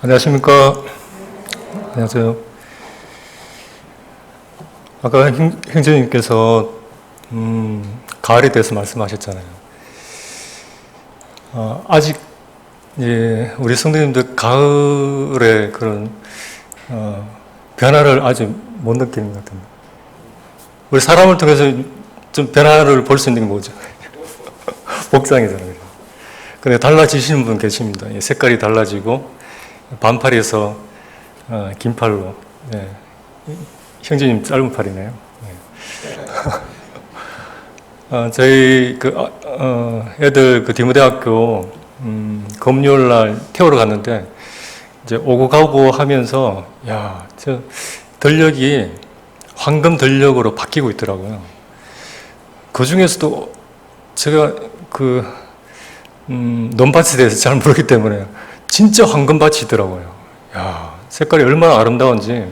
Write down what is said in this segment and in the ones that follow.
안녕하십니까. 안녕하세요. 아까 형제님께서 가을에 대해서 말씀하셨잖아요. 아직 우리 성도님들 가을의 그런 변화를 아직 못 느끼는 것 같은데, 우리 사람을 통해서 좀 변화를 볼 수 있는 게 뭐죠? 복장이잖아요. 근데 달라지시는 분 계십니다. 색깔이 달라지고 반팔에서 긴 팔로. 형제님 짧은 팔이네요. 저희 애들 디모대학교 금요일 날 태우러 갔는데, 이제 오고 가고 하면서 저 전력이 황금 전력으로 바뀌고 있더라고요. 그 중에서도 제가 논밭에 대해서 잘 모르기 때문에 진짜 황금밭이더라고요. 색깔이 얼마나 아름다운지.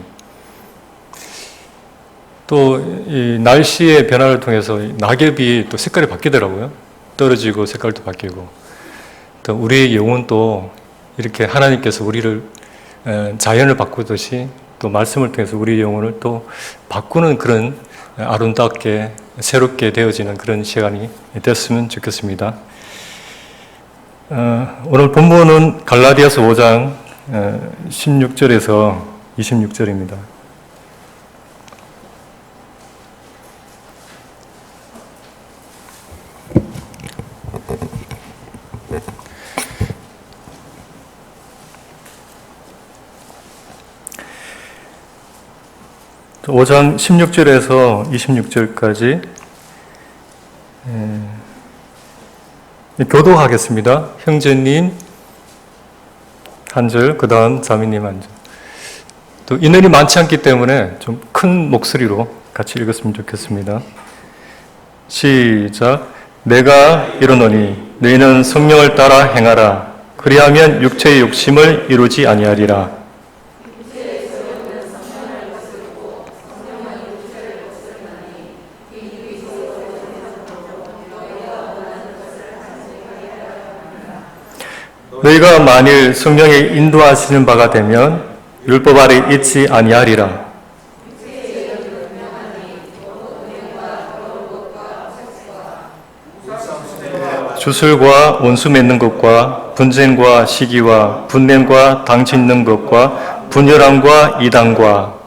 또 이 날씨의 변화를 통해서 낙엽이 또 색깔이 바뀌더라고요. 떨어지고 색깔도 바뀌고. 또 우리의 영혼도 이렇게 하나님께서 우리를 자연을 바꾸듯이 또 말씀을 통해서 우리의 영혼을 또 바꾸는 그런 아름답게 새롭게 되어지는 그런 시간이 됐으면 좋겠습니다. 오늘 본문은 갈라디아서 5장 16절에서 26절입니다. 오 장 16절에서 26절까지 교도하겠습니다. 형제님 한 절, 그 다음 자매님 한 절. 또 인원이 많지 않기 때문에 좀 큰 목소리로 같이 읽었으면 좋겠습니다. 시작. 내가 이르노니 너희는 성령을 따라 행하라. 그리하면 육체의 욕심을 이루지 아니하리라. 너희가 만일 성령의 인도하시는 바가 되면 율법 아래 있지 아니하리라. 주술과 원수 맺는 것과 분쟁과 시기와 분냄과 당짓는 것과 분열함과 이단과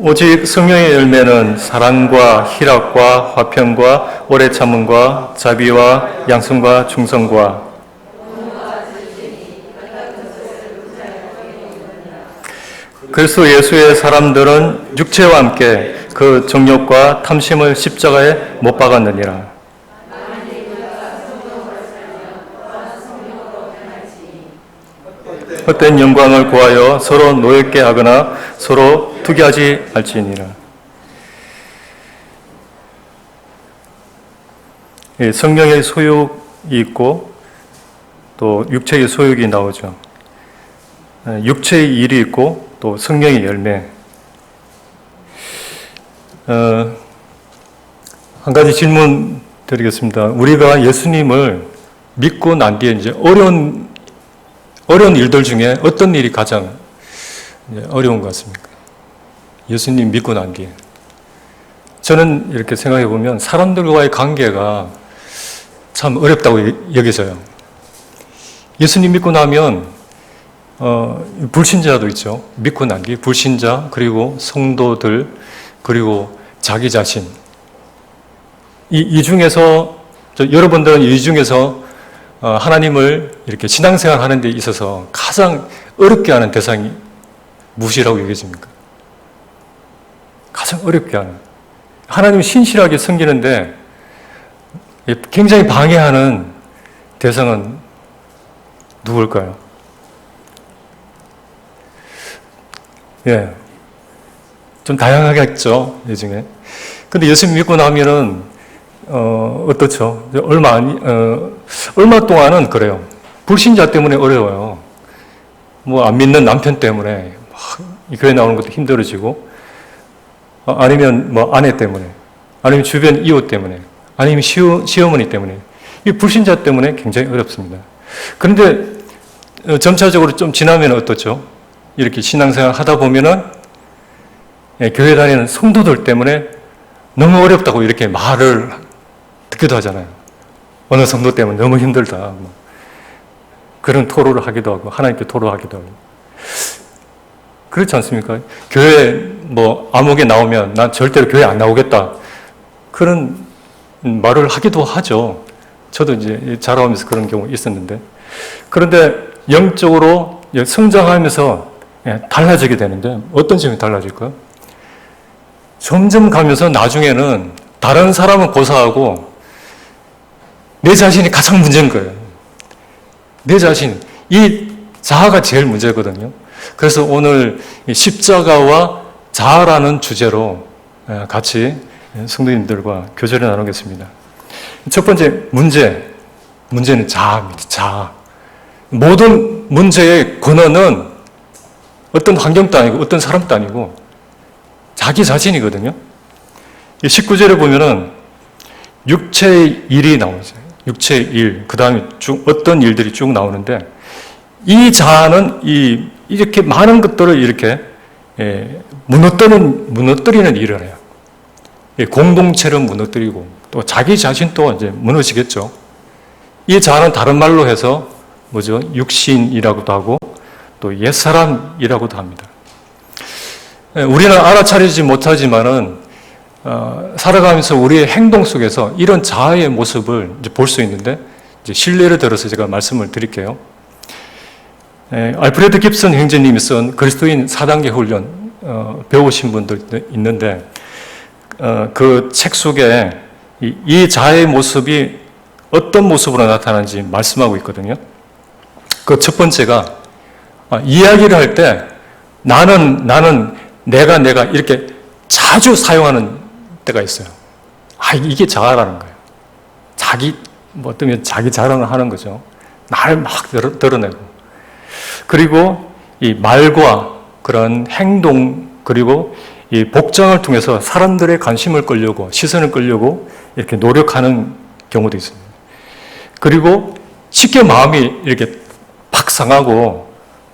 오직 성령의 열매는 사랑과 희락과 화평과 오래 참음과 자비와 양선과 충성과 그리스도 예수의 사람들은 육체와 함께 그 정욕과 탐심을 십자가에 못 박았느니라. 헛된 영광을 구하여 서로 노엽게 하거나 서로 투기하지 말지니라. 성령의 소욕이 있고 또 육체의 소욕이 나오죠. 육체의 일이 있고 또 성령의 열매. 한 가지 질문 드리겠습니다. 우리가 예수님을 믿고 난 뒤에 이제 어려운 일들 중에 어떤 일이 가장 어려운 것 같습니까? 예수님 믿고 난 뒤에. 저는 이렇게 생각해 보면 사람들과의 관계가 참 어렵다고 여겨져요. 예수님 믿고 나면 불신자도 있죠. 믿고 난 뒤에 불신자, 그리고 성도들, 그리고 자기 자신. 이 중에서 여러분들은 이 중에서 하나님을 이렇게 신앙생활 하는 데 있어서 가장 어렵게 하는 대상이 무엇이라고 여겨집니까? 가장 어렵게 하는. 하나님을 신실하게 섬기는데 굉장히 방해하는 대상은 누굴까요? 좀 다양하겠죠, 이 중에. 근데 예수 믿고 나면은 어떻죠? 얼마 동안은 그래요. 불신자 때문에 어려워요. 뭐 안 믿는 남편 때문에 이 교회 나오는 것도 힘들어지고, 아니면 뭐 아내 때문에, 아니면 주변 이웃 때문에, 아니면 시어머니 때문에, 이 불신자 때문에 굉장히 어렵습니다. 그런데 점차적으로 좀 지나면 어떻죠? 이렇게 신앙생활 하다 보면은 교회 다니는 성도들 때문에 너무 어렵다고 이렇게 말을 듣기도 하잖아요. 어느 성도 때문에 너무 힘들다. 뭐. 그런 토로를 하기도 하고 하나님께 토로하기도 하고. 그렇지 않습니까? 교회 뭐 암흑에 나오면 난 절대로 교회 안 나오겠다. 그런 말을 하기도 하죠. 저도 이제 자라오면서 그런 경우 있었는데. 그런데 영적으로 성장하면서 달라지게 되는데 어떤 점이 달라질까요? 점점 가면서 나중에는 다른 사람은 고사하고 내 자신이 가장 문제인 거예요. 내 자신. 이 자아가 제일 문제거든요. 그래서 오늘 십자가와 자아라는 주제로 같이 성도님들과 교제를 나누겠습니다. 첫 번째 문제는 자아입니다. 자아. 모든 문제의 근원은 어떤 환경도 아니고 어떤 사람도 아니고 자기 자신이거든요. 19절에 보면은 육체의 일이 나오죠. 육체의 일, 그 다음에 어떤 일들이 쭉 나오는데 이 자아는 이렇게 많은 것들을 이렇게 무너뜨리는 일을 해요. 공동체를 무너뜨리고 또 자기 자신도 이제 무너지겠죠. 이 자아는 다른 말로 해서 뭐죠? 육신이라고도 하고 또 옛사람이라고도 합니다. 우리는 알아차리지 못하지만은 살아가면서 우리의 행동 속에서 이런 자아의 모습을 이제 볼 수 있는데 이제 실례를 들어서 제가 말씀을 드릴게요. 알프레드 깁슨 형제님이 쓴 그리스도인 4단계 훈련 배우신 분들 있는데 그 책 속에 이 자아의 모습이 어떤 모습으로 나타나는지 말씀하고 있거든요. 그 첫 번째가 이야기를 할 때 나는 내가 이렇게 자주 사용하는 때가 있어요. 이게 자아라는 거예요. 어쩌면 자기 자랑을 하는 거죠. 나를 막 드러내고. 그리고 이 말과 그런 행동, 그리고 이 복장을 통해서 사람들의 관심을 끌려고, 시선을 끌려고 이렇게 노력하는 경우도 있습니다. 그리고 쉽게 마음이 이렇게 팍 상하고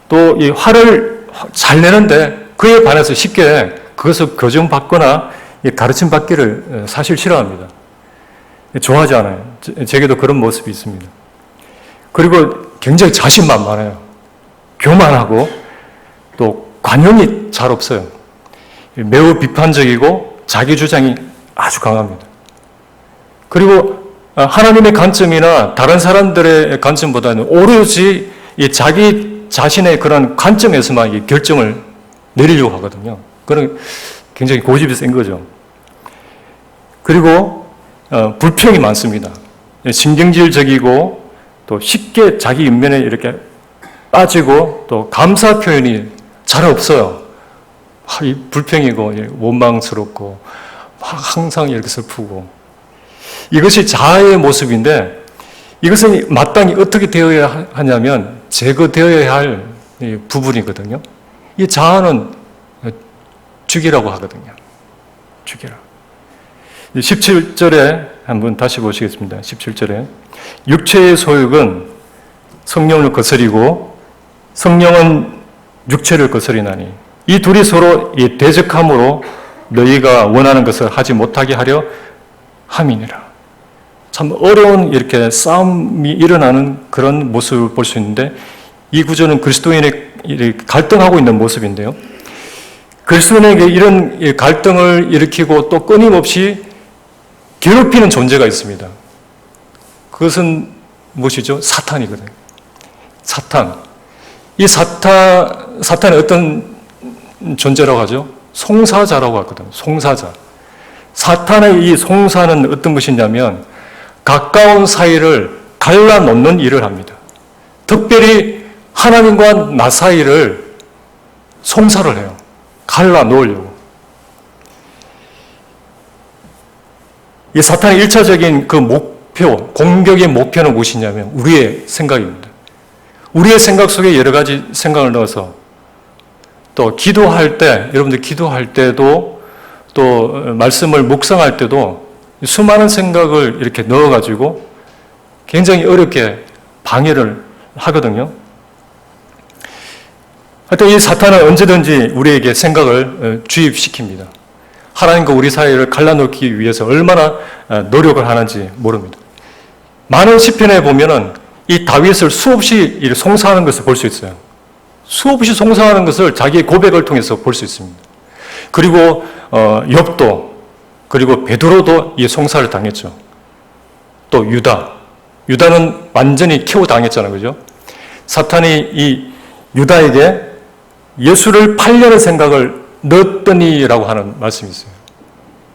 또 이 화를 잘 내는데 그에 반해서 쉽게 그것을 교정받거나 가르침 받기를 사실 싫어합니다. 좋아하지 않아요. 제게도 그런 모습이 있습니다. 그리고 굉장히 자신만만해요. 교만하고 또 관용이 잘 없어요. 매우 비판적이고 자기 주장이 아주 강합니다. 그리고 하나님의 관점이나 다른 사람들의 관점보다는 오로지 자기 자신의 그런 관점에서만 결정을 내리려고 하거든요. 그런 굉장히 고집이 센 거죠. 그리고 불평이 많습니다. 신경질적이고 또 쉽게 자기 인면에 이렇게 빠지고 또 감사 표현이 잘 없어요. 이 불평이고 원망스럽고 항상 이렇게 슬프고 이것이 자아의 모습인데 이것은 마땅히 어떻게 되어야 하냐면 제거되어야 할 부분이거든요. 이 자아는 죽이라고 하거든요. 죽이라. 17절에 한번 다시 보시겠습니다. 17절에 육체의 소욕은 성령을 거스리고 성령은 육체를 거스리나니 이 둘이 서로 대적함으로 너희가 원하는 것을 하지 못하게 하려 함이니라. 참 어려운 이렇게 싸움이 일어나는 그런 모습을 볼 수 있는데 이 구조는 그리스도인의 갈등하고 있는 모습인데요. 그리스도인에게 이런 갈등을 일으키고 또 끊임없이 괴롭히는 존재가 있습니다. 그것은 무엇이죠? 사탄이거든요. 사탄. 이 사탄이 어떤 존재라고 하죠? 송사자라고 하거든요. 송사자. 사탄의 이 송사는 어떤 것이냐면 가까운 사이를 갈라놓는 일을 합니다. 특별히 하나님과 나 사이를 송사를 해요. 갈라놓으려고. 이 사탄의 1차적인 그 목표, 공격의 목표는 무엇이냐면 우리의 생각입니다. 우리의 생각 속에 여러 가지 생각을 넣어서 또 기도할 때, 여러분들 기도할 때도 또 말씀을 묵상할 때도 수많은 생각을 이렇게 넣어가지고 굉장히 어렵게 방해를 하거든요. 하여튼 이 사탄은 언제든지 우리에게 생각을 주입시킵니다. 하나님과 우리 사이를 갈라놓기 위해서 얼마나 노력을 하는지 모릅니다. 많은 시편에 보면은 이 다윗을 수없이 송사하는 것을 볼 수 있어요. 수없이 송사하는 것을 자기의 고백을 통해서 볼 수 있습니다. 그리고 욥도, 그리고 베드로도 이 송사를 당했죠. 또 유다는 완전히 키워 당했잖아요, 그죠? 사탄이 이 유다에게 예수를 팔려는 생각을 넣었더니라고 하는 말씀이 있어요.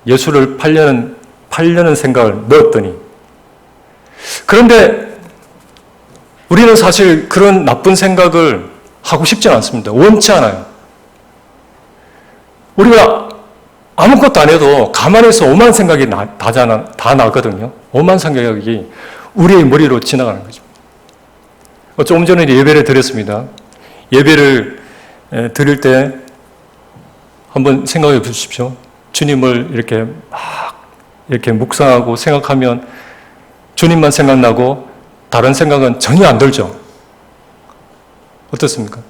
예수를 팔려는 생각을 넣었더니. 그런데 우리는 사실 그런 나쁜 생각을 하고 싶지 않습니다. 원치 않아요. 우리가 아무것도 안 해도 가만히서 오만 생각이 다 나거든요. 오만 생각이 우리의 머리로 지나가는 거죠. 조금 전에 예배를 드렸습니다. 예배를 드릴 때 한번 생각해 보십시오. 주님을 이렇게 묵상하고 생각하면 주님만 생각나고 다른 생각은 전혀 안 들죠. 어떻습니까?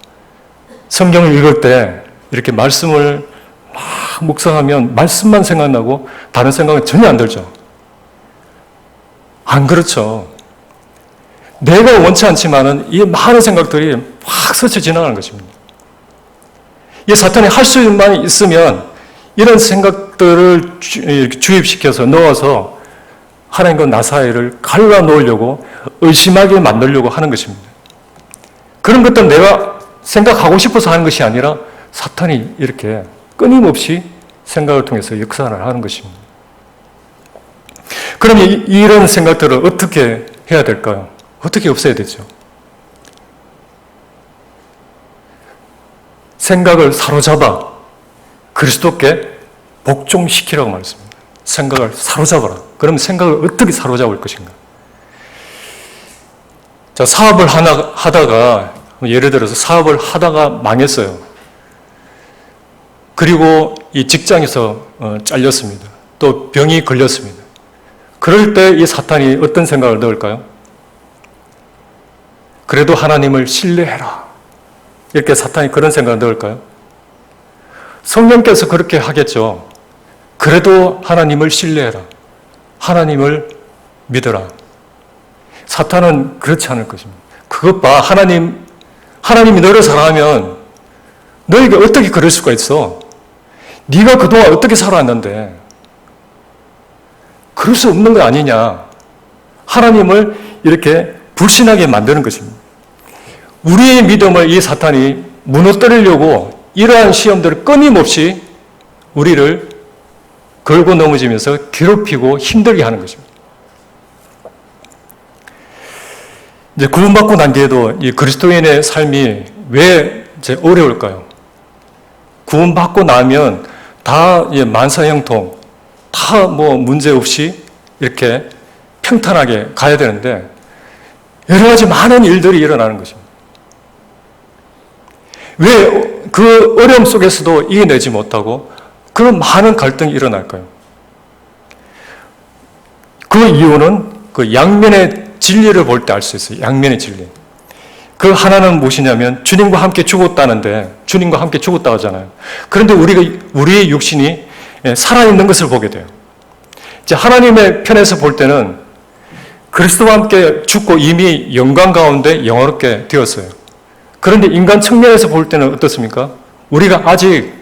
성경을 읽을 때 이렇게 말씀을 막 묵상하면 말씀만 생각나고 다른 생각은 전혀 안 들죠. 안 그렇죠. 내가 원치 않지만은 이 많은 생각들이 확 스쳐 지나가는 것입니다. 이 사탄이 할 수만 있으면 이런 생각들을 주입시켜서 넣어서 하나님과 나 사이를 갈라놓으려고 의심하게 만들려고 하는 것입니다. 그런 것들은 내가 생각하고 싶어서 하는 것이 아니라 사탄이 이렇게 끊임없이 생각을 통해서 역사를 하는 것입니다. 그럼 이런 생각들을 어떻게 해야 될까요? 어떻게 없애야 되죠? 생각을 사로잡아 그리스도께 복종시키라고 말했습니다. 생각을 사로잡아라. 그럼 생각을 어떻게 사로잡을 것인가? 자, 사업을 하다가 예를 들어서 사업을 하다가 망했어요. 그리고 이 직장에서 잘렸습니다. 또 병이 걸렸습니다. 그럴 때 이 사탄이 어떤 생각을 넣을까요? 그래도 하나님을 신뢰해라. 이렇게 사탄이 그런 생각을 넣을까요? 성령께서 그렇게 하겠죠. 그래도 하나님을 신뢰해라. 하나님을 믿어라. 사탄은 그렇지 않을 것입니다. 그것 봐. 하나님이 너를 사랑하면 너에게 어떻게 그럴 수가 있어? 네가 그동안 어떻게 살아왔는데 그럴 수 없는 거 아니냐. 하나님을 이렇게 불신하게 만드는 것입니다. 우리의 믿음을 이 사탄이 무너뜨리려고 이러한 시험들을 끊임없이 우리를 걸고 넘어지면서 괴롭히고 힘들게 하는 것입니다. 이제 구원받고 난 뒤에도 이 그리스도인의 삶이 왜 어려울까요? 구원받고 나면 다 만사형통, 다 문제 없이 이렇게 평탄하게 가야 되는데 여러 가지 많은 일들이 일어나는 것입니다. 왜 그 어려움 속에서도 이겨내지 못하고 그런 많은 갈등이 일어날까요? 그 이유는 그 양면의 진리를 볼 때 알 수 있어요. 양면의 진리. 그 하나는 무엇이냐면 주님과 함께 죽었다는데 주님과 함께 죽었다고 하잖아요. 그런데 우리의 육신이 살아있는 것을 보게 돼요. 이제 하나님의 편에서 볼 때는 그리스도와 함께 죽고 이미 영광 가운데 영화롭게 되었어요. 그런데 인간 측면에서 볼 때는 어떻습니까? 우리가 아직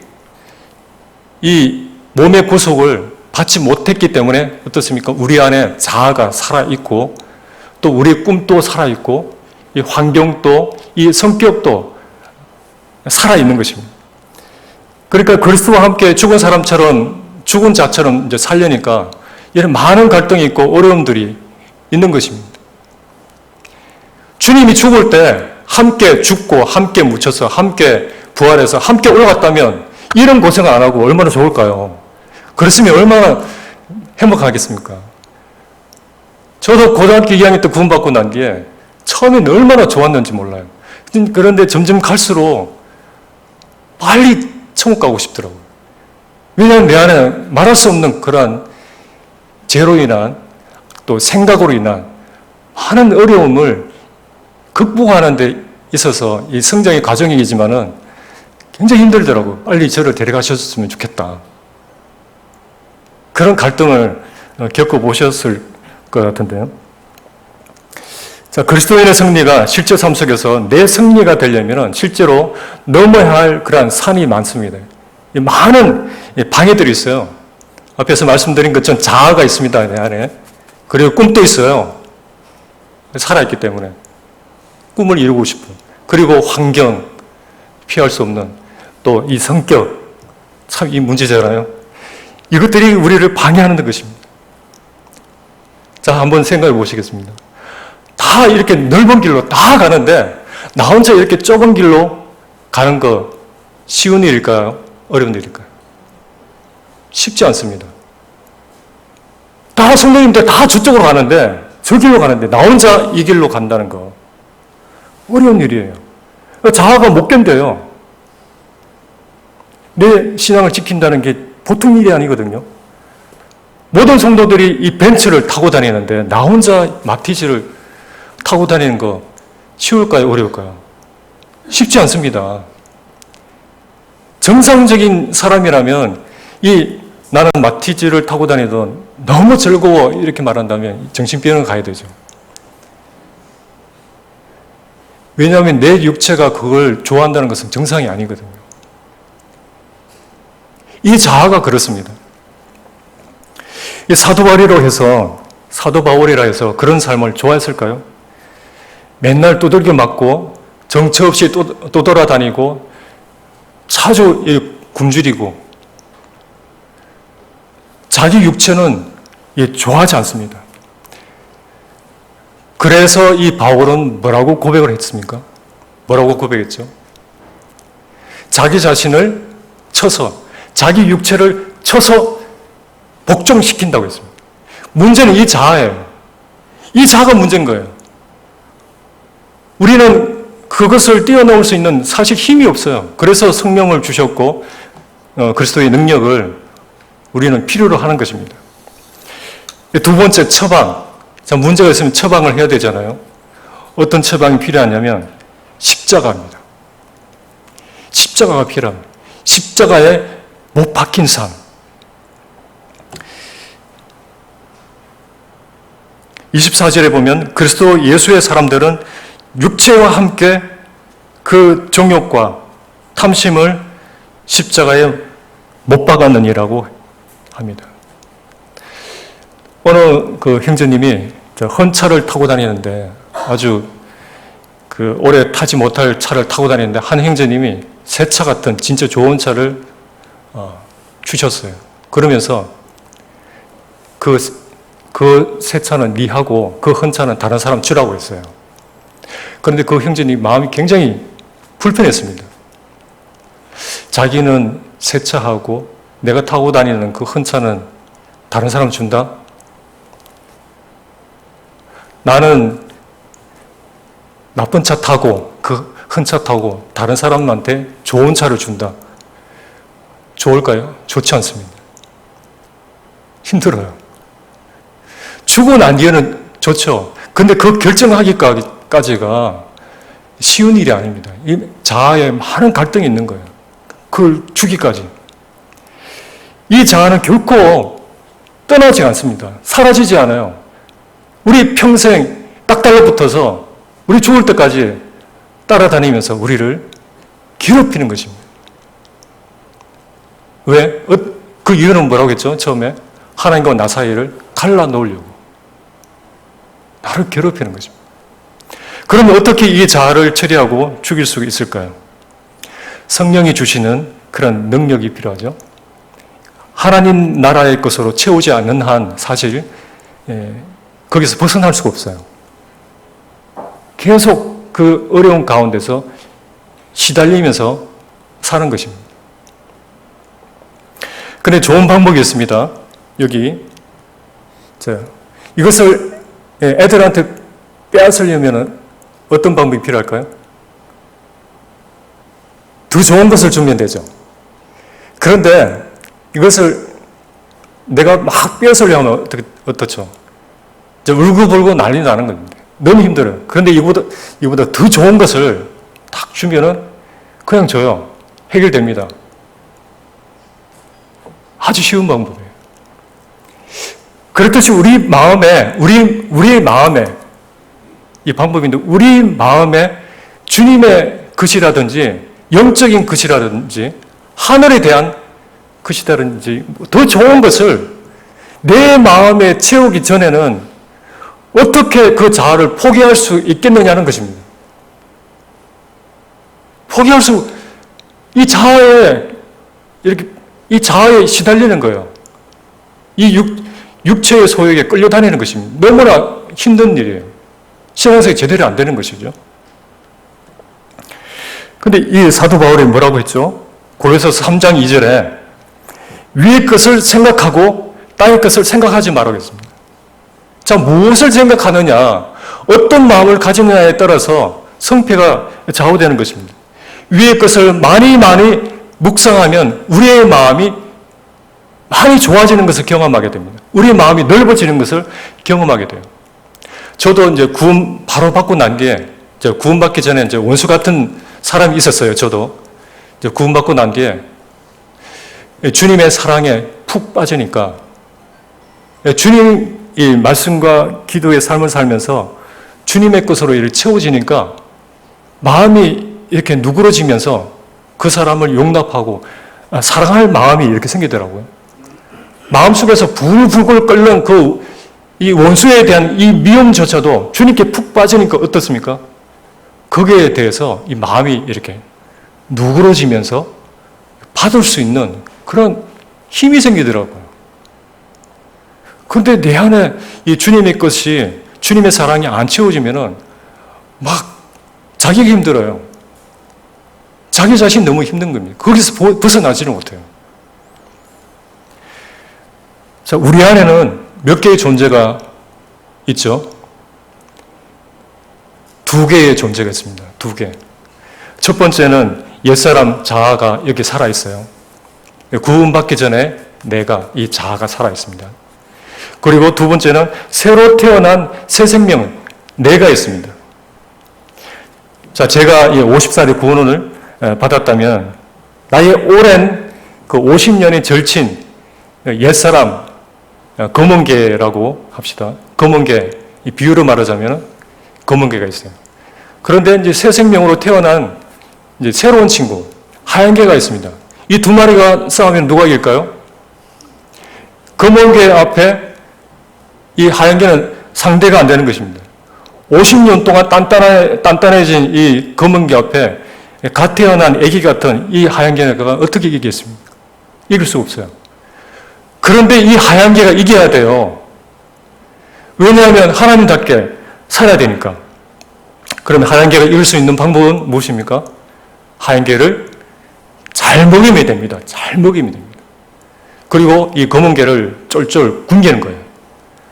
이 몸의 구속을 받지 못했기 때문에 어떻습니까? 우리 안에 자아가 살아있고 또 우리의 꿈도 살아있고 이 환경도 이 성격도 살아있는 것입니다. 그러니까 그리스도와 함께 죽은 사람처럼 죽은 자처럼 이제 살려니까 이런 많은 갈등이 있고 어려움들이 있는 것입니다. 주님이 죽을 때 함께 죽고 함께 묻혀서 함께 부활해서 함께 올라갔다면 이런 고생을 안 하고 얼마나 좋을까요? 그랬으면 얼마나 행복하겠습니까? 저도 고등학교 2학년 때 구원받고 난 뒤에 처음에는 얼마나 좋았는지 몰라요. 그런데 점점 갈수록 빨리 천국 가고 싶더라고요. 왜냐하면 내 안에 말할 수 없는 그러한 죄로 인한 또 생각으로 인한 많은 어려움을 극복하는 데 있어서 이 성장의 과정이지만은 굉장히 힘들더라고요. 빨리 저를 데려가셨으면 좋겠다. 그런 갈등을 겪어보셨을 것 같은데요. 자, 그리스도인의 승리가 실제 삶 속에서 내 승리가 되려면 실제로 넘어야 할 그러한 산이 많습니다. 많은 방해들이 있어요. 앞에서 말씀드린 것처럼 자아가 있습니다, 내 안에. 그리고 꿈도 있어요. 살아있기 때문에. 꿈을 이루고 싶은. 그리고 환경, 피할 수 없는. 또 이 성격, 참 이 문제잖아요. 이것들이 우리를 방해하는 것입니다. 자, 한번 생각해 보시겠습니다. 다 이렇게 넓은 길로 다 가는데 나 혼자 이렇게 좁은 길로 가는 거 쉬운 일일까요? 어려운 일일까요? 쉽지 않습니다. 다 성도님들 다 저쪽으로 가는데 저 길로 가는데 나 혼자 이 길로 간다는 거 어려운 일이에요. 자아가 못 견뎌요. 내 신앙을 지킨다는 게 보통 일이 아니거든요. 모든 성도들이 이 벤츠를 타고 다니는데 나 혼자 마티즈를 타고 다니는 거 쉬울까요? 어려울까요? 쉽지 않습니다. 정상적인 사람이라면 나는 마티즈를 타고 다니던 너무 즐거워 이렇게 말한다면 정신병원 가야 되죠. 왜냐하면 내 육체가 그걸 좋아한다는 것은 정상이 아니거든요. 이 자아가 그렇습니다. 이 사도 바울이라 해서 그런 삶을 좋아했을까요? 맨날 두들겨 맞고 정처 없이 떠돌아다니고 자주 굶주리고 자기 육체는 좋아하지 않습니다. 그래서 이 바울은 뭐라고 고백을 했습니까? 뭐라고 고백했죠? 자기 자신을 쳐서 자기 육체를 쳐서 복종시킨다고 했습니다. 문제는 이 자아예요. 이 자아가 문제인 거예요. 우리는 그것을 뛰어넘을 수 있는 사실 힘이 없어요. 그래서 성령을 주셨고 그리스도의 능력을 우리는 필요로 하는 것입니다. 두 번째, 처방. 자, 문제가 있으면 처방을 해야 되잖아요. 어떤 처방이 필요하냐면 십자가입니다. 십자가가 필요합니다. 십자가에 못 박힌 삶. 24절에 보면 그리스도 예수의 사람들은 육체와 함께 그 정욕과 탐심을 십자가에 못 박았느니라고 합니다. 어느 그 형제님이 헌차를 타고 다니는데 아주 오래 타지 못할 차를 타고 다니는데 한 형제님이 새 차 같은 진짜 좋은 차를 주셨어요. 그러면서 그 새 차는 니하고 그 헌차는 다른 사람 주라고 했어요. 그런데 그 형제님 마음이 굉장히 불편했습니다. 자기는 새 차하고 내가 타고 다니는 그 헌차는 다른 사람 준다? 나는 나쁜 차 타고 그 헌차 타고 다른 사람한테 좋은 차를 준다. 좋을까요? 좋지 않습니다. 힘들어요. 주고 난 뒤에는 좋죠. 근데 그 결정하기까지가 쉬운 일이 아닙니다. 이 자아에 많은 갈등이 있는 거예요. 그걸 주기까지. 이 자아는 결코 떠나지 않습니다. 사라지지 않아요. 우리 평생 딱 달라붙어서 우리 죽을 때까지 따라다니면서 우리를 괴롭히는 것입니다. 왜? 그 이유는 뭐라고 했죠? 처음에 하나님과 나 사이를 갈라놓으려고. 나를 괴롭히는 것입니다. 그러면 어떻게 이 자아를 처리하고 죽일 수 있을까요? 성령이 주시는 그런 능력이 필요하죠. 하나님 나라의 것으로 채우지 않는 한 사실 거기서 벗어날 수가 없어요. 계속 그 어려운 가운데서 시달리면서 사는 것입니다. 그런데 좋은 방법이 있습니다. 여기 이것을 애들한테 빼앗으려면 어떤 방법이 필요할까요? 더 좋은 것을 주면 되죠. 그런데 이것을 내가 막 빼앗으려 하면 어떻죠? 울고불고 난리 나는 겁니다. 너무 힘들어요. 그런데 이보다 더 좋은 것을 딱 주면은 그냥 줘요. 해결됩니다. 아주 쉬운 방법이에요. 그렇듯이 우리의 마음에 이 방법인데, 우리 마음에 주님의 것이라든지 영적인 것이라든지 하늘에 대한 것이라든지 더 좋은 것을 내 마음에 채우기 전에는 어떻게 그 자아를 포기할 수 있겠느냐는 것입니다. 이 자아에 시달리는 거예요. 이 육체의 소욕에 끌려다니는 것입니다. 너무나 힘든 일이에요. 신앙생활이 제대로 안 되는 것이죠. 근데 이 사도 바울이 뭐라고 했죠? 고린도서 3장 2절에 위의 것을 생각하고 땅의 것을 생각하지 말아야겠습니다. 자, 무엇을 생각하느냐, 어떤 마음을 가지느냐에 따라서 성패가 좌우되는 것입니다. 위의 것을 많이 묵상하면 우리의 마음이 많이 좋아지는 것을 경험하게 됩니다. 우리의 마음이 넓어지는 것을 경험하게 돼요. 저도 이제 구원 바로 받고 난 뒤에, 구원받기 전에 이제 원수 같은 사람이 있었어요. 저도 이제 구원받고 난 뒤에 주님의 사랑에 푹 빠지니까, 주님의 말씀과 기도의 삶을 살면서 주님의 것으로 이렇게 채워지니까 마음이 이렇게 누그러지면서 그 사람을 용납하고 사랑할 마음이 이렇게 생기더라고요. 마음속에서 불불 끓는 이 원수에 대한 이 미움조차도 주님께 푹 빠지니까 어떻습니까? 거기에 대해서 이 마음이 이렇게 누그러지면서 받을 수 있는 그런 힘이 생기더라고요. 그런데 내 안에 이 주님의 것이, 주님의 사랑이 안 채워지면은 막 자기가 힘들어요. 자기 자신 너무 힘든 겁니다. 거기서 벗어나지를 못해요. 자, 우리 안에는 몇 개의 존재가 있죠? 2개의 존재가 있습니다. 2개. 첫 번째는 옛사람 자아가 여기 살아있어요. 구원받기 전에 내가, 이 자아가 살아있습니다. 그리고 두 번째는 새로 태어난 새 생명, 내가 있습니다. 자, 제가 50살의 구원을 받았다면 나의 오랜 그 50년의 절친, 옛사람, 검은개라고 합시다. 검은개, 이 비유로 말하자면 검은개가 있어요. 그런데 이제 새 생명으로 태어난 이제 새로운 친구, 하얀 개가 있습니다. 이 두 마리가 싸우면 누가 이길까요? 검은개 앞에 이 하얀 개는 상대가 안 되는 것입니다. 50년 동안 단단해진 이 검은개 앞에 갓 태어난 아기 같은 이 하얀 개가 어떻게 이기겠습니까? 이길 수 없어요. 그런데 이 하얀 개가 이겨야 돼요. 왜냐하면 하나님답게 살아야 되니까. 그러면 하얀 개가 이길 수 있는 방법은 무엇입니까? 하얀 개를 잘 먹이면 됩니다. 잘 먹이면 됩니다. 그리고 이 검은 개를 쫄쫄 굶기는 거예요.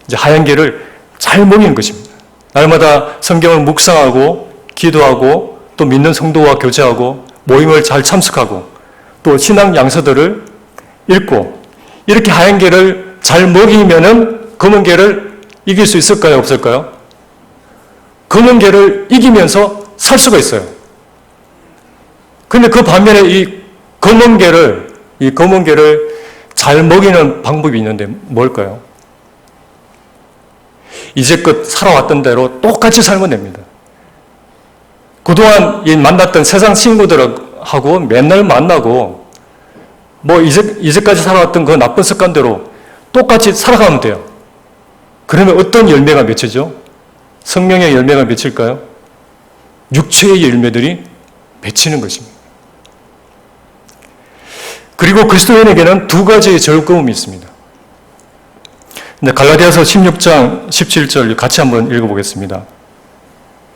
이제 하얀 개를 잘 먹이는 것입니다. 날마다 성경을 묵상하고 기도하고 또 믿는 성도와 교제하고 모임을 잘 참석하고 또 신앙 양서들을 읽고 이렇게 하얀 개를 잘 먹이면은 검은 개를 이길 수 있을까요? 없을까요? 검은 개를 이기면서 살 수가 있어요. 근데 그 반면에 이 검은 개를 잘 먹이는 방법이 있는데 뭘까요? 이제껏 살아왔던 대로 똑같이 살면 됩니다. 그동안 만났던 세상 친구들하고 맨날 만나고 이제까지 살아왔던 그 나쁜 습관대로 똑같이 살아가면 돼요. 그러면 어떤 열매가 맺히죠? 성령의 열매가 맺힐까요? 육체의 열매들이 맺히는 것입니다. 그리고 그리스도인에게는 두 가지의 즐거움이 있습니다. 갈라디아서 16장 17절 같이 한번 읽어보겠습니다.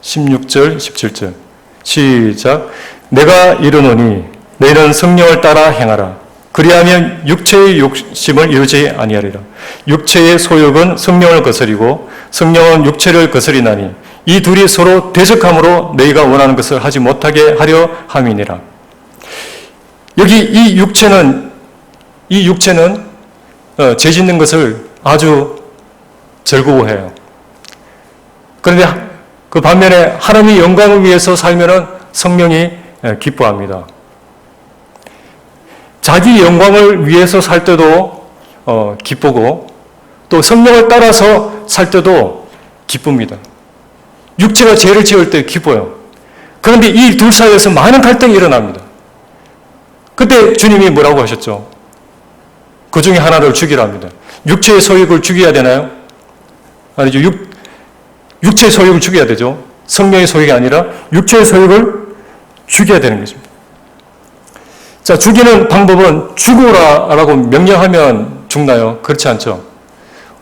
16절 17절 시작. 내가 이르노니 너희는 성령을 따라 행하라. 그리하면 육체의 욕심을 이루지 아니하리라. 육체의 소욕은 성령을 거스리고 성령은 육체를 거스리나니 이 둘이 서로 대적함으로 너희가 원하는 것을 하지 못하게 하려 함이니라. 여기 이 육체는 죄 짓는 것을 아주 즐거워해요. 그런데 그 반면에 하나님의 영광을 위해서 살면은 성령이 기뻐합니다. 자기 영광을 위해서 살 때도 기쁘고 또 성령을 따라서 살 때도 기쁩니다. 육체가 죄를 지을 때 기뻐요. 그런데 이 둘 사이에서 많은 갈등이 일어납니다. 그때 주님이 뭐라고 하셨죠? 그 중에 하나를 죽이랍니다. 육체의 소욕을 죽여야 되나요? 아니죠. 육체의 소욕을 죽여야 되죠. 성령의 소욕이 아니라 육체의 소욕을 죽여야 되는 것입니다. 자, 죽이는 방법은 죽으라라고 명령하면 죽나요? 그렇지 않죠.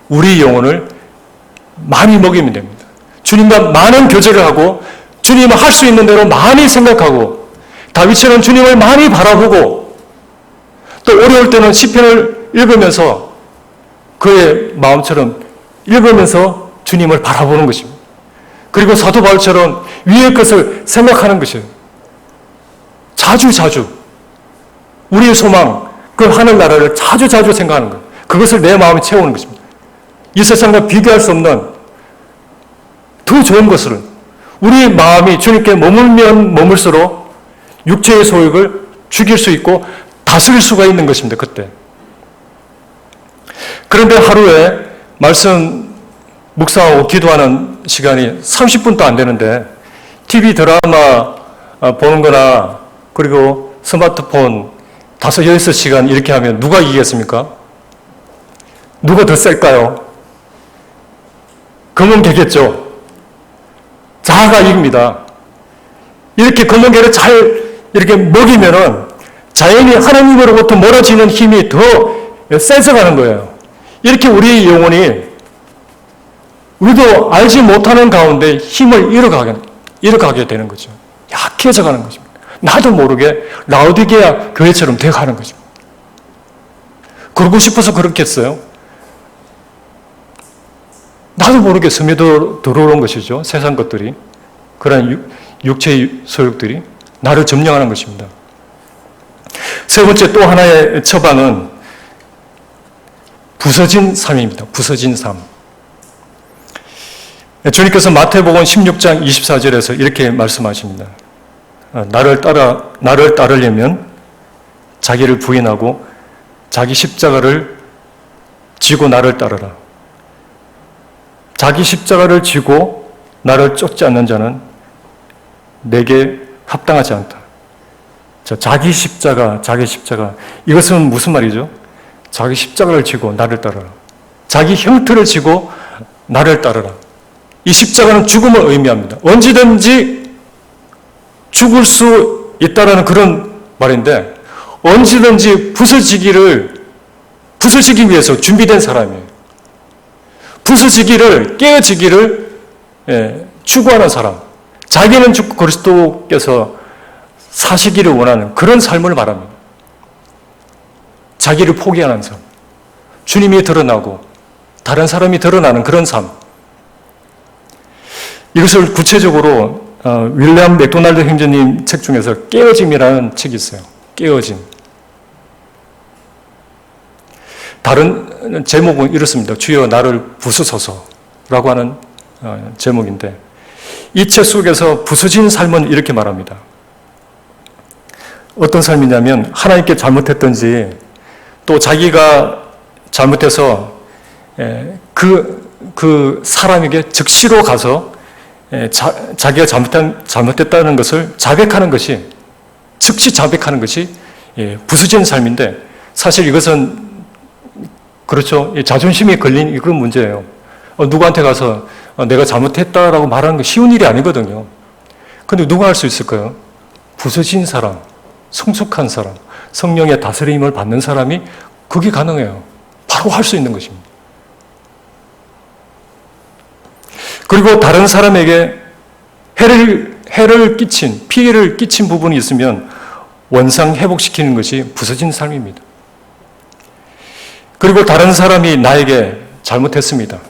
우리 영혼을 많이 먹이면 됩니다. 주님과 많은 교제를 하고 주님은 할 수 있는 대로 많이 생각하고 다윗처럼 주님을 많이 바라보고 또 어려울 때는 시편을 읽으면서 그의 마음처럼 읽으면서 주님을 바라보는 것입니다. 그리고 사도 바울처럼 위의 것을 생각하는 것이에요. 자주 우리의 소망, 그 하늘나라를 자주 생각하는 것. 그것을 내 마음에 채우는 것입니다. 이 세상과 비교할 수 없는 더 좋은 것을 우리 마음이 주님께 머물면 머물수록 육체의 소욕을 죽일 수 있고 다스릴 수가 있는 것입니다. 그때. 그런데 하루에 말씀 묵상하고 기도하는 시간이 30분도 안 되는데 TV 드라마 보는 거나 그리고 스마트폰 5-6시간 이렇게 하면 누가 이기겠습니까? 누가 더 셀까요? 검은개겠죠. 자아가 이깁니다. 이렇게 검은개를 잘 이렇게 먹이면은 자연히 하나님으로부터 멀어지는 힘이 더 세져가는 거예요. 이렇게 우리의 영혼이 우리도 알지 못하는 가운데 힘을 잃어가게 되는 거죠. 약해져가는 것입니다. 나도 모르게 라오디게아 교회처럼 되어가는 거죠. 그러고 싶어서 그렇겠어요? 나도 모르게 스며들어온 것이죠. 세상 것들이. 그런 육체의 소욕들이 나를 점령하는 것입니다. 세 번째 또 하나의 처방은 부서진 삶입니다. 부서진 삶. 주님께서 마태복음 16장 24절에서 이렇게 말씀하십니다. 나를 따르려면 자기를 부인하고 자기 십자가를 지고 나를 따르라. 자기 십자가를 지고 나를 쫓지 않는 자는 내게 합당하지 않다. 자기 십자가. 이것은 무슨 말이죠? 자기 십자가를 지고 나를 따르라. 자기 형틀을 지고 나를 따르라. 이 십자가는 죽음을 의미합니다. 언제든지 죽을 수 있다는 그런 말인데 언제든지 부서지기 위해서 준비된 사람이에요. 부서지기를, 깨어지기를 추구하는 사람. 자기는 죽고 그리스도께서 사시기를 원하는 그런 삶을 말합니다. 자기를 포기하는 삶. 주님이 드러나고 다른 사람이 드러나는 그런 삶. 이것을 구체적으로 윌리엄 맥도날드 형제님 책 중에서 깨어짐이라는 책이 있어요. 깨어짐. 다른 제목은 이렇습니다. 주여 나를 부수소서라고 하는 제목인데 이 책 속에서 부서진 삶은 이렇게 말합니다. 어떤 삶이냐면 하나님께 잘못했든지 또 자기가 잘못해서 그 사람에게 즉시로 가서 자기가 잘못했다는 것을 자백하는 것이 즉시 자백하는 것이 부서진 삶인데 사실 이것은 그렇죠. 자존심이 걸린 그런 문제예요. 누구한테 가서 내가 잘못했다라고 말하는 거 쉬운 일이 아니거든요. 그런데 누가 할 수 있을까요? 부서진 사람, 성숙한 사람, 성령의 다스림을 받는 사람이 그게 가능해요. 바로 할 수 있는 것입니다. 그리고 다른 사람에게 피해를 끼친 부분이 있으면 원상 회복시키는 것이 부서진 삶입니다. 그리고 다른 사람이 나에게 잘못했습니다.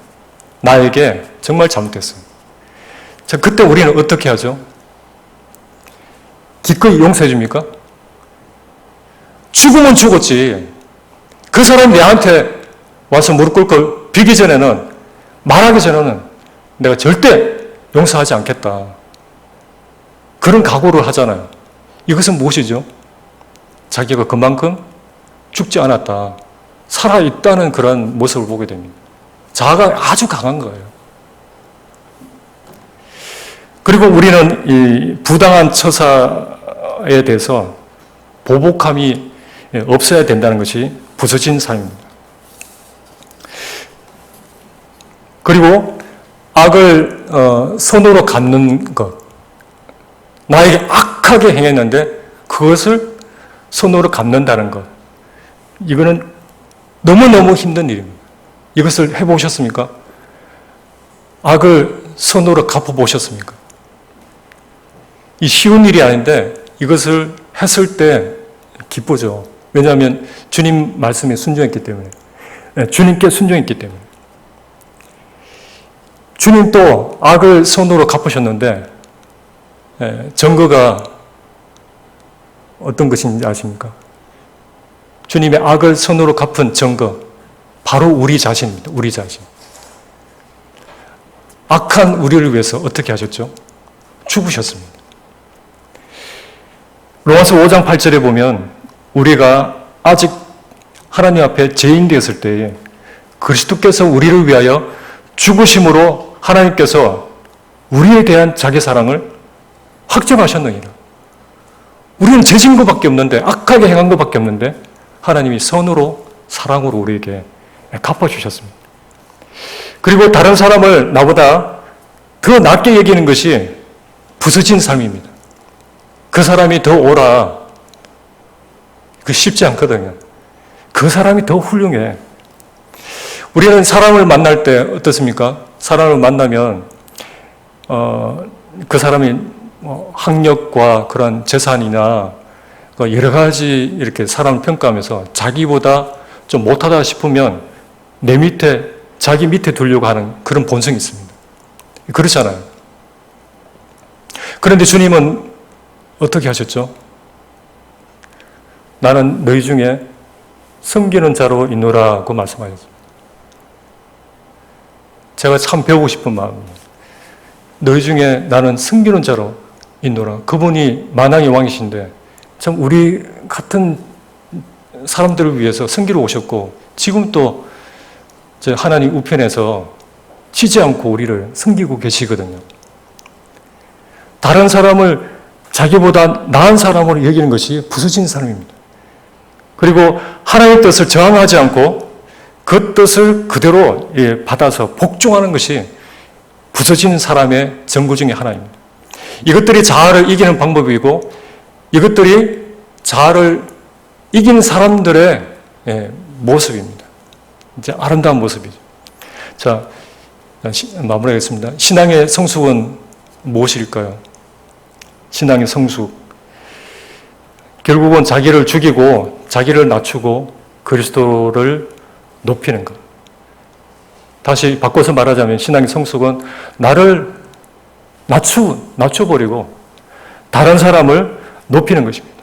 나에게 정말 잘못했어요. 자, 그때 우리는 어떻게 하죠? 기꺼이 용서해 줍니까? 죽으면 죽었지. 그 사람이 내한테 와서 무릎 꿇고 비기 전에는, 말하기 전에는 내가 절대 용서하지 않겠다. 그런 각오를 하잖아요. 이것은 무엇이죠? 자기가 그만큼 죽지 않았다. 살아있다는 그런 모습을 보게 됩니다. 자아가 아주 강한 거예요. 그리고 우리는 이 부당한 처사에 대해서 보복함이 없어야 된다는 것이 부서진 삶입니다. 그리고 악을 손으로 갚는 것. 나에게 악하게 행했는데 그것을 손으로 갚는다는 것. 이거는 너무너무 힘든 일입니다. 이것을 해보셨습니까? 악을 손으로 갚아보셨습니까? 이 쉬운 일이 아닌데 이것을 했을 때 기쁘죠. 왜냐하면 주님 말씀에 순종했기 때문에. 주님께 순종했기 때문에. 주님도 악을 손으로 갚으셨는데 증거가 어떤 것인지 아십니까? 주님의 악을 손으로 갚은 증거, 바로 우리 자신입니다. 우리 자신. 악한 우리를 위해서 어떻게 하셨죠? 죽으셨습니다. 로마서 5장 8절에 보면 우리가 아직 하나님 앞에 죄인 되었을 때에 그리스도께서 우리를 위하여 죽으심으로 하나님께서 우리에 대한 자기 사랑을 확정하셨느니라. 우리는 죄진 것밖에 없는데, 악하게 행한 것밖에 없는데 하나님이 선으로, 사랑으로 우리에게 갚아주셨습니다. 그리고 다른 사람을 나보다 더 낮게 여기는 것이 부서진 삶입니다. 그 사람이 더 오라. 그 쉽지 않거든요. 그 사람이 더 훌륭해. 우리는 사람을 만날 때 어떻습니까? 사람을 만나면 그 사람이 학력과 그런 재산이나 여러 가지 이렇게 사람을 평가하면서 자기보다 좀 못하다 싶으면 내 밑에, 자기 밑에 두려고 하는 그런 본성이 있습니다. 그렇잖아요. 그런데 주님은 어떻게 하셨죠? 나는 너희 중에 섬기는 자로 있노라고 말씀하셨습니다. 제가 참 배우고 싶은 마음입니다. 너희 중에 나는 섬기는 자로 있노라. 그분이 만왕의 왕이신데 참 우리 같은 사람들을 위해서 섬기러 오셨고 지금 또 하나님 우편에서 쉬지 않고 우리를 섬기고 계시거든요. 다른 사람을 자기보다 나은 사람으로 여기는 것이 부서진 삶입니다. 그리고 하나님의 뜻을 저항하지 않고 그 뜻을 그대로 받아서 복종하는 것이 부서진 사람의 전구 중에 하나입니다. 이것들이 자아를 이기는 방법이고 이것들이 자아를 이기는 사람들의 모습입니다. 이제 아름다운 모습이죠. 자, 마무리하겠습니다. 신앙의 성숙은 무엇일까요? 신앙의 성숙. 결국은 자기를 죽이고 자기를 낮추고 그리스도를 높이는 것. 다시 바꿔서 말하자면 신앙의 성숙은 나를 낮춰버리고 다른 사람을 높이는 것입니다.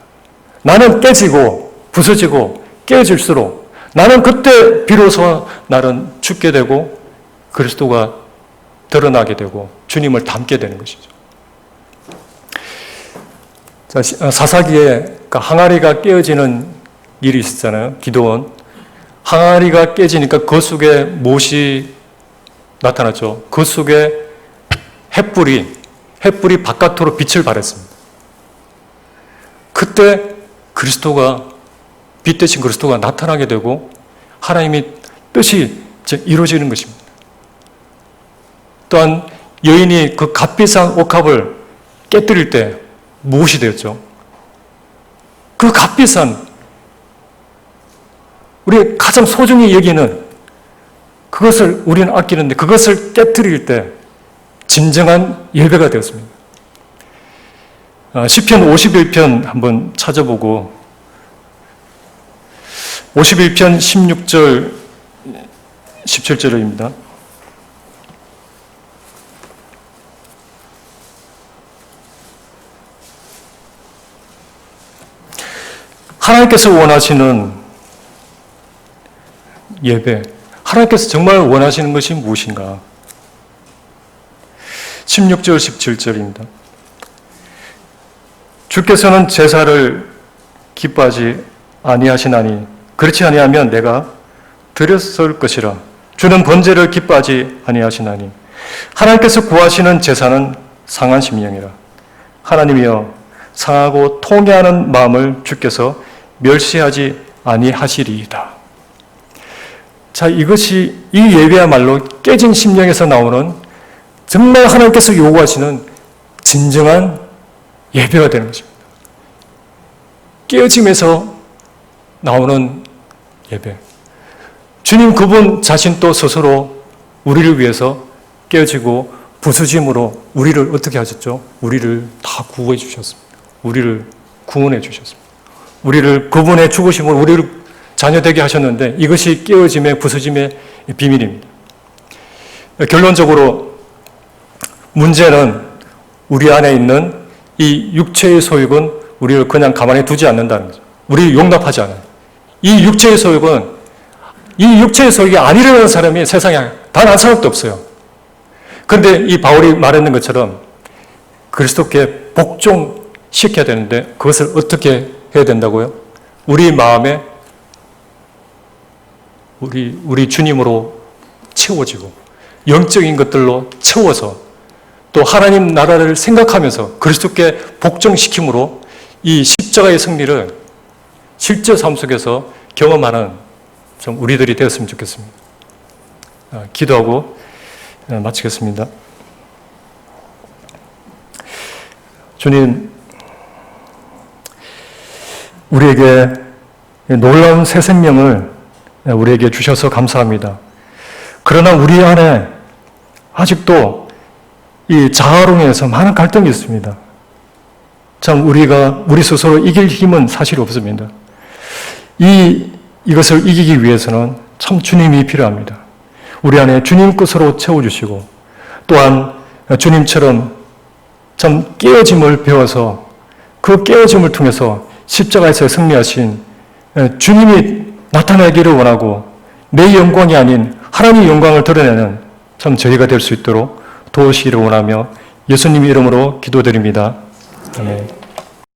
나는 깨지고 부서지고 깨질수록 나는 그때 비로소 나는 죽게 되고 그리스도가 드러나게 되고 주님을 닮게 되는 것이죠. 자, 사사기에 항아리가 깨어지는 일이 있었잖아요. 기드온. 항아리가 깨지니까 그 속에 무엇이 나타났죠? 그 속에 횃불이 바깥으로 빛을 발했습니다. 그때 그리스도가, 빛 대신 그리스도가 나타나게 되고 하나님의 뜻이 이루어지는 것입니다. 또한 여인이 그 값비싼 옥합을 깨뜨릴 때 무엇이 되었죠? 그 값비싼, 우리 가장 소중히 여기는 그것을 우리는 아끼는데 그것을 깨뜨릴 때 진정한 예배가 되었습니다. 시편 51편 한번 찾아보고 51편 16절 17절입니다. 하나님께서 원하시는 예배, 하나님께서 정말 원하시는 것이 무엇인가? 16절, 17절입니다. 주께서는 제사를 기뻐하지 아니하시나니 그렇지 아니하면 내가 드렸을 것이라. 주는 번제를 기뻐하지 아니하시나니 하나님께서 구하시는 제사는 상한 심령이라. 하나님이여 상하고 통회하는 마음을 주께서 멸시하지 아니하시리이다. 자, 이것이 이 예배야말로 깨진 심령에서 나오는 정말 하나님께서 요구하시는 진정한 예배가 되는 것입니다. 깨어짐에서 나오는 예배. 주님 그분 자신도 스스로 우리를 위해서 깨어지고 부서짐으로 우리를 어떻게 하셨죠? 우리를 다 구원해 주셨습니다. 우리를 구원해 주셨습니다. 우리를 그분의 죽으심으로 우리를 자녀되게 하셨는데 이것이 깨어짐의 부서짐의 비밀입니다. 결론적으로 문제는 우리 안에 있는 이 육체의 소욕은 우리를 그냥 가만히 두지 않는다는 거죠. 우리를 용납하지 않아요. 이 육체의 소욕은 이 육체의 소욕이 안 일어나는 사람이 세상에 단 한 사람도 없어요. 그런데 이 바울이 말했는 것처럼 그리스도께 복종시켜야 되는데 그것을 어떻게 해야 된다고요? 우리 마음에 우리 주님으로 채워지고 영적인 것들로 채워서 또 하나님 나라를 생각하면서 그리스도께 복종시킴으로 이 십자가의 승리를 실제 삶 속에서 경험하는 좀 우리들이 되었으면 좋겠습니다. 기도하고 마치겠습니다. 주님, 우리에게 놀라운 새 생명을 우리에게 주셔서 감사합니다. 그러나 우리 안에 아직도 이 자아론에서 많은 갈등이 있습니다. 참 우리 스스로 이길 힘은 사실 없습니다. 이것을 이기기 위해서는 참 주님이 필요합니다. 우리 안에 주님 것으로 채워주시고 또한 주님처럼 참 깨어짐을 배워서 그 깨어짐을 통해서 십자가에서 승리하신 주님이 나타나기를 원하고 내 영광이 아닌 하나님의 영광을 드러내는 참 저희가 될 수 있도록 도우시기를 원하며 예수님 이름으로 기도드립니다. 아멘.